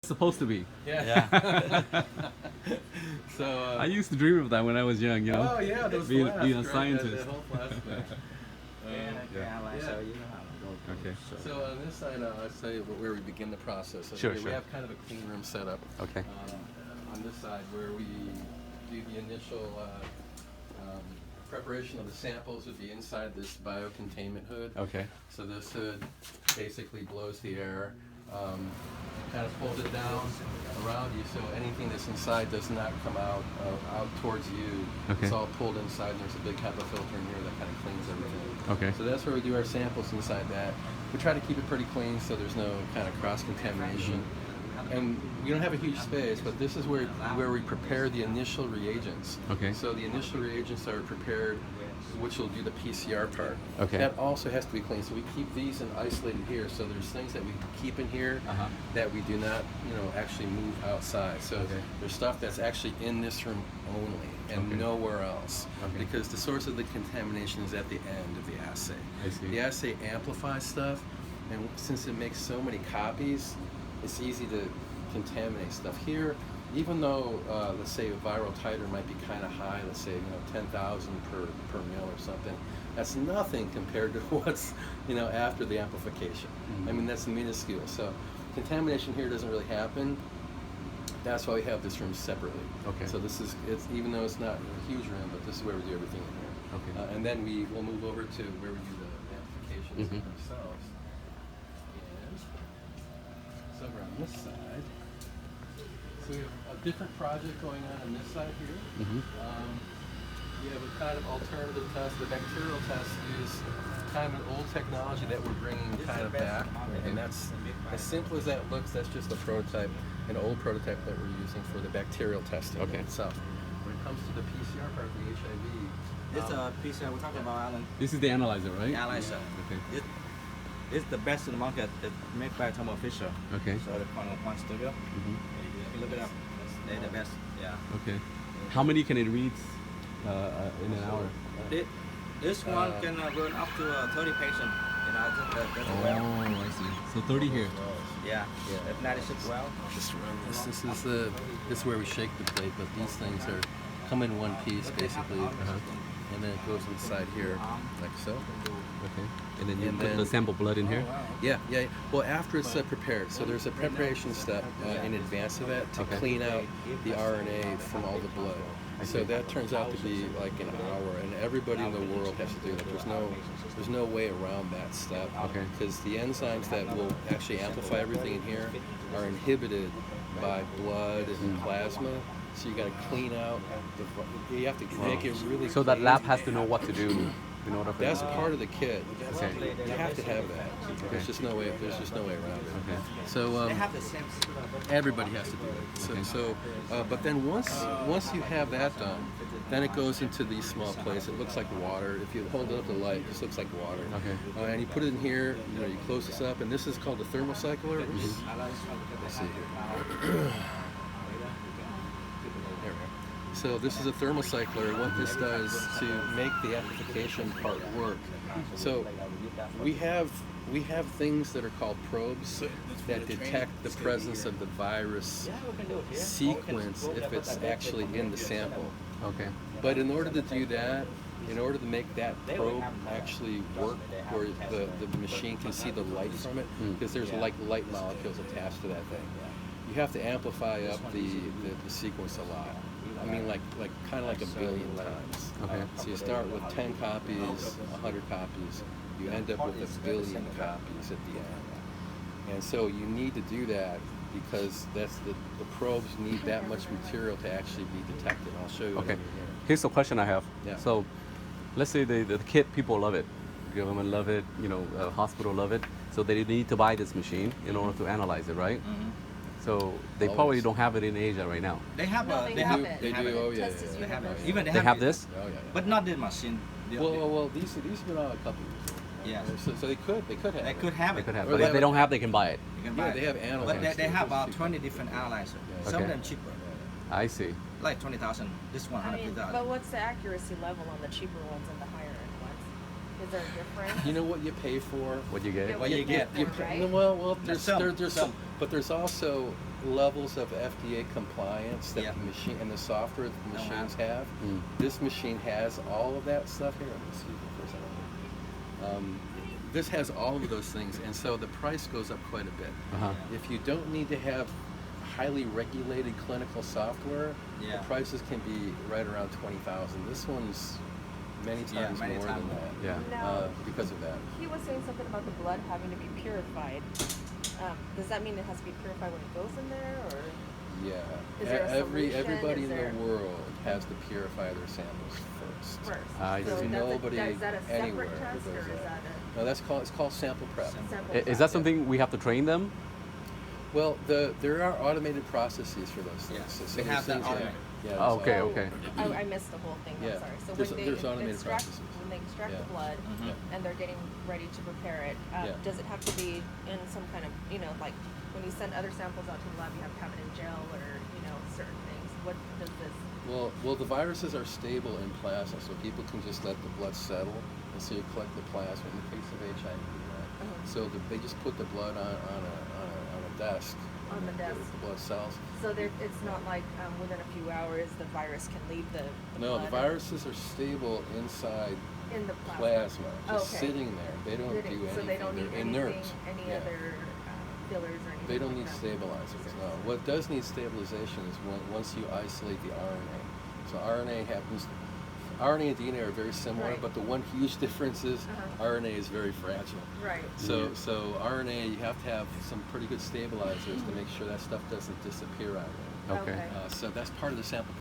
supposed to be. Yeah. So I used to dream of that when I was young, you know. oh yeah, those being flasks, a right? scientist. That whole flask thing. Okay. So on this side, I'll tell you where we begin the process. So Sure, we sure. have kind of a clean room set up. Okay. On this side, where we do the initial preparation of the samples would be inside this biocontainment hood. Okay. So this hood basically blows the air, kind of pulls it down around you, so anything that's inside does not come out towards you. Okay. It's all pulled inside, and there's a big HEPA filter in here that kind of cleans everything. Okay. So that's where we do our samples inside that. We try to keep it pretty clean so there's no kind of cross-contamination. And we don't have a huge space, but this is where we prepare the initial reagents. Okay. So the initial reagents are prepared, which will do the PCR part. Okay. That also has to be clean. So we keep these in isolated here. So there's things that we keep in here that we do not, actually move outside. So there's stuff that's actually in this room only and nowhere else. Okay. Because the source of the contamination is at the end of the assay. I see. The assay amplifies stuff, and since it makes so many copies, it's easy to contaminate stuff here. Even though, let's say, a viral titer might be kind of high, let's say, 10,000 per mil or something, that's nothing compared to what's, after the amplification. I mean, that's minuscule. So contamination here doesn't really happen. That's why we have this room separately. Okay. So it's even though it's not a huge room, but this is where we do everything in here. Okay. And then we'll move over to where we do the amplifications themselves. And so over on this side. So we have a different project going on this side here. We have a kind of alternative test. The bacterial test is kind of an old technology that we're bringing kind of back. And that's, as simple as that looks, that's just a prototype, an old prototype that we're using for the bacterial testing itself. When it comes to the PCR part, the HIV. This PCR we're talking about, Alan. This is the analyzer, right? Analyzer. Okay. It's the best in the market. It's made by Thermo Fisher. Okay. So the Quantum Studio. You look it up. They're the best. Yeah. Okay. How many can it read in an hour? This one can run up to 30 patients. That's well. Oh, I see. So 30 here. Yeah. That's 96 well. This is where we shake the plate, but these things come in one piece basically, and then it goes inside here like so. Okay. And then you put the sample blood in here? Yeah. Well, after it's prepared. So there's a preparation step in advance of that to clean out the RNA from all the blood. So that turns out to be like an hour, and everybody in the world has to do that. There's no way around that step. Okay. Because the enzymes that will actually amplify everything in here are inhibited by blood and plasma. So you got to clean out. You have to make it really. So that clean. lab has to know what to do in order for That's part of the kit. Okay. You have to have that. There's just no way. There's just no way around it. Okay. So They have the same. everybody has to do it. So, but then once you have that done, then it goes into these small plates. It looks like water. If you hold it up to the light, it just looks like water. Okay. And you put it in here. You close this up, and this is called the thermocycler. Let's see here. So this is a thermocycler. What this does to make the amplification part work. So we have things that are called probes that detect the presence of the virus sequence if it's actually in the sample. Okay. But in order to do that, in order to make that probe actually work, where the machine can see the light from it, because there's like light molecules attached to that thing, you have to amplify up the sequence a lot. I mean, like kind of like a billion times. Okay. So you start with 10 copies, 100 copies. You end up with a billion copies at the end. And so you need to do that because that's the probes need that much material to actually be detected. I'll show you. Okay. Here's a question I have. Yeah. So, let's say the kit people love it, government love it, hospital love it. So they need to buy this machine in order to analyze it, right? So they probably don't have it in Asia right now. They have No, they they have have it. it. They do. Oh yeah. They have it. Yeah. Even They have this? Oh yeah. but not this machine. Well, these have been out a couple years. Yeah. So they could have. They could have They it. could have, Or but they if they have don't have, they can buy it. You can Yeah, buy they it. have analyzers. But they have about Cheaper. 20 different analyzers. Yeah. Some of Okay. them cheaper, I see. like 20,000. This one I mean, 150,000. but what's the accuracy level on the cheaper ones and the higher end ones? Is there a difference? You know what you pay for? What you get? Yeah, What you get. for, right? Well, there's Some. there's some, but there's also levels of FDA compliance that Yeah. the machine and the software that the No machines have. have. This machine has all of that stuff here. Let me see for a second. This has all of those things, and so the price goes up quite a bit. Uh-huh. If you don't need to have highly regulated clinical software, Yeah. the prices can be right around 20,000. This one's many times many more times than more. that. Yeah. Now, Because of that. he was saying something about the blood having to be purified. Does that mean it has to be purified when it goes in there, or? Yeah. Is there a solution? Everybody Is in there- the world has to purify their samples first. First. I So see. Nobody is that a separate anywhere test, who or does is that. that No, it's called sample prep. a sample Is test? that something we have to train them? Well, there are automated processes for those things. Yeah, So we there's have that things automated. Yeah, Oh, there's okay, all- okay. I missed the whole thing. Yeah. I'm sorry. So There's- when they there's automated extract, processes. when they extract Yeah. the blood Yeah. and they're getting ready to prepare it, Yeah. does it have to be in some kind of, like when you send other samples out to the lab, you have to have it in gel or certain things. What does this? Well, the viruses are stable in plasma, so people can just let the blood settle, and so you collect the plasma. In the case of HIV, right? So they just put the blood on a desk. On the desk. The blood cells. So it's not like within a few hours the virus can leave the No, blood the viruses are stable inside in the plasma, just Okay. sitting there. They don't do anything. So they don't need They're anything, inert. any Yeah. other fillers or anything. They don't like need that. stabilizers. No. What does need stabilization is once you isolate the RNA. So RNA and DNA are very similar, Right. but the one huge difference is RNA is very fragile. Right. So RNA, you have to have some pretty good stabilizers to make sure that stuff doesn't disappear out of it. Okay. So that's part of the sample